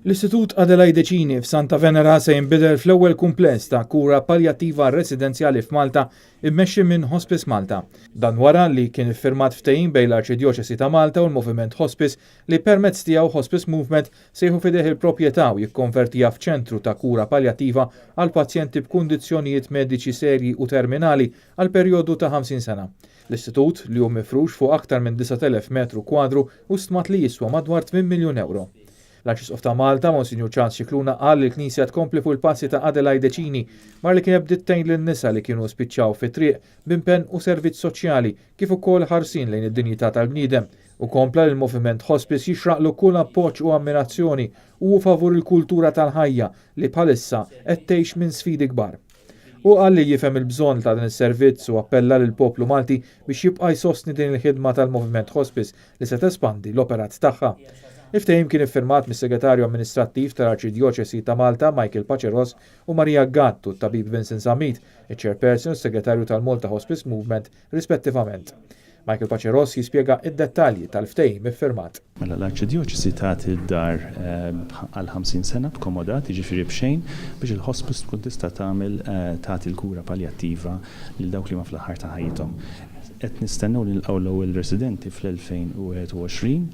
L-Istitut Adelaide Cini f'Santa Venera se jinbidel fl-ewwel kumpless ta' kura paljattiva residenzjali f'Malta immexxi minn Hospice Malta. Dan wara li kien iffirmat ftehim bejn l-Arċidjoċesi ta' Malta u l-Moviment Hospice li permezz tiegħu Hospice Movement se jieħu fideh il-proprjetà u jikkonvertiha f'ċentru ta' kura paljattiva għal pazjenti b'kundizzjonijiet mediċi serji u terminali għal perjodu ta' 50 sena. L-istitut li hu mifrux fuq aktar minn 9,000 metru kwadru u stmat li jiswa madwar 8 miljun euro. L-Arċisqof ta' Malta, Monsignor Charles Cicluna, qal li l-Knisja tkompli fuq il-passi ta' Adelaide Cini mar li kien bdiet tgħin lin-nisa li kienu spiċċaw fit-triq b'impenn u servizz soċjali kif ukoll ħarsin lejn id-dinjità tal-bniedem u kompla li l-Moviment Hospice jixraqlu kull appoġġ u ammirazzjoni u favur il-kultura tal-ħajja li bħalissa qed tgħix minn sfidi kbar. U qal li jifhem il-bżonn ta' dan is-servizz u appella lil poplu Malti biex jibqa' jsostni din il-ħidma tal-Moviment Hospice li se tespandi l-operat tagħha. Il-ftehim kien iffirmat mis-Segretarju Amministrattiv tal-Arċidjoċesi ta' Malta Michael Paceros u Marija Gattu tabib Vincent Zamit, il-Chairperson u Segretarju tal-Malta Hospice Movement rispettivament. Michael Paceros jispjega id-dettalji tal-ftehim iffirmat. Mela l-Arċidjoċesi tagħti d-dar għal 50 sena b'komodat, jiġifieri b'xejn biex il-hospice tkun tista' tagħmel tagħti l-kura paljattiva lil dawk li ma fl-aħħar ta' ħajjithom. Qed nistennew li nilqgħu l-ewwel residenti fl-2021,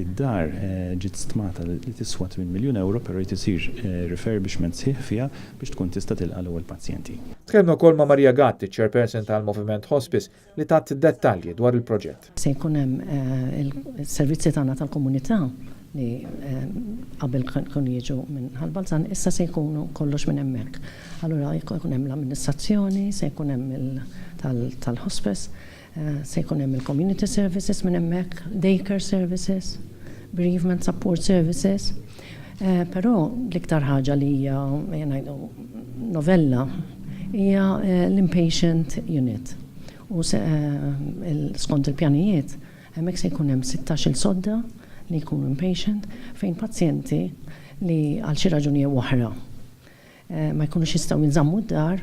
id-dar ġiet stmata li tiswa 8 miljun euro però jrid isir refurbishment sħiħ fiha biex tkun tista' tilqa' l-ewwel pazjenti. Tkellmu wkoll ma' Marija Gatti, Chairperson tal-Moviment Hospice, li tat dettalji dwar il-proġett. Se jkun hemm is-servizzi tagħna tal-komunità li qabel kienu jiġu minn ħalbalzan, issa se jkunu kollox minn hemmhekk. Allura jkun hemm l-amministrazzjoni, se jkun hemm tal-hospice, se jkun hemm il-community services minn hemmhekk, daycare services, bereavement support services. Però l-iktar ħaġa li hija ngħidu novella hija l-inpatient unit. U skont il-pjanijiet hemmhekk se jkun hemm 16-il sodda li jkunu inpatient fejn pazjenti li għal xi raġuni oħra ma jkunux jistgħu jinżammu d-dar,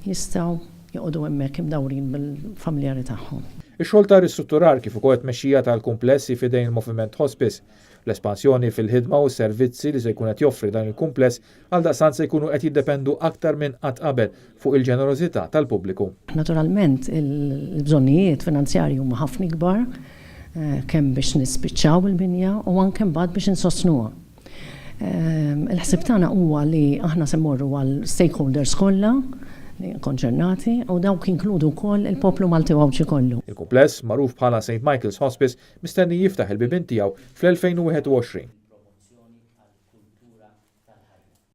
jistgħu joqogħdu hemmhekk imdawrin bil-familjari tagħhom. Ix-xogħol ta' ristrutturar kif ukoll tmexxija tal-kumplessi f'idejn il-Moviment Hospice, l-espansjoni fil-ħidma u s-servizzi li se jkun qed joffri dan il-kumpless għaldaqstant se jkunu qed jiddependu aktar minn qatt qabel fuq il-ġenerożità tal-pubbliku. Naturalment il-bżonnijiet finanzjarji huma ħafna kbar kemm biex nispiċċaw il-binja u anke mbagħad biex insostnuha. Il-ħsieb tagħna huwa li aħna se mmorru għal stakeholders kollha konċernati u dawk inkludu wkoll il-poplu Malti Wawċi kollu. Il-kumpless magħruf bħala St. Michael's Hospice mistenni jiftaħ il-bibien tiegħu fl-2021.